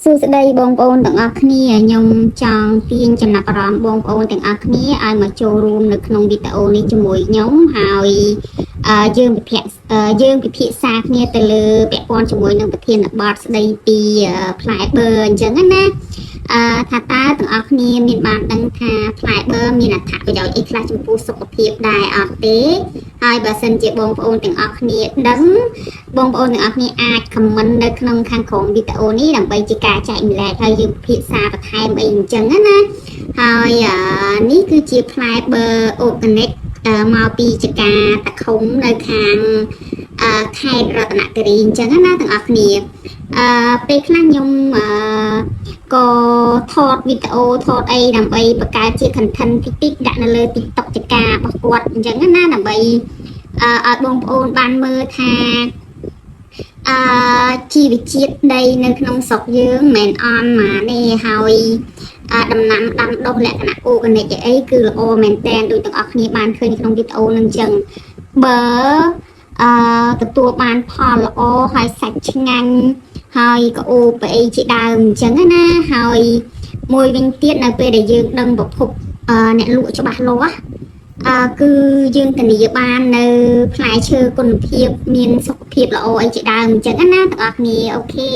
សួស្តីបងប្អូនទាំងអស់គ្នាខ្ញុំចង់ទាញចំណាប់អារម្មណ៍បងប្អូនទាំងអស់គ្នាឲ្យមកចូលរួមនៅក្នុងវីដេអូនេះជាមួយខ្ញុំហើយយើងពិភាក្សាគ្នាទៅលើពាក់ព័ន្ធជាមួយនឹងប្រធានបទស្ដីពីផ្លែបឺរអញ្ចឹងណាថាតើទាំងអស់គ្នាមានបានដឹងថាផ្លែបឺរមានអត្ថប្រយោជន៍អីខ្លះចំពោះសុខភាពដែរអត់ទេហើយបើសិនជាបងប្អូនទាំងអស់គ្នាដឹងបងប្អូនទាំងអស់គ្នាអាច comment នៅក្នុងខាងក្រោមវីដេអូនេះដើម្បីជាការចែកម្លែកហើយយើងពិភាក្សាបន្ថែមអីអញ្ចឹងណាហើយនេះគឺជាផ្លែបឺរ organic មកពីចកាតាខុំនៅខាងខេត្តរតនគិរីអញ្ចឹងណាទាំងអស់គ្នាពេលខ្លះខ្ញុំក៏ថតវីដេអូថតអីដើម្បីបង្កើតជា content តិចៗដាក់នៅលើ TikTok ចការបស់គាត់អញ្ចឹងណាដើម្បីឲ្យបងប្អូនបានមើលថាជីវជាតិដីនៅក្នុងស្រុកយើងមិនអន់មកនេះហើយដំណាំដាំដុះលក្ខណៈ organic អីគឺល្អមែនតើដូចទាំងអស់គ្នាបានឃើញក្នុងវីដេអូនឹងអញ្ចឹងបើទទួលបានផលល្អហើយសាច់ឆ្ងាញ់ហើយក៏អូបអីជាដើមអញ្ចឹងណាហើយមួយវិញទៀតនៅពេលដែលយើងដឹងប្រភពអ្នកលក់ច្បាស់លាស់គឺយើងធានាបាននៅផ្លែឈើគុណភាពមានសុខភាពល្អអីជាដើមអញ្ចឹងណាទាំងអស់គ្នាអូខេ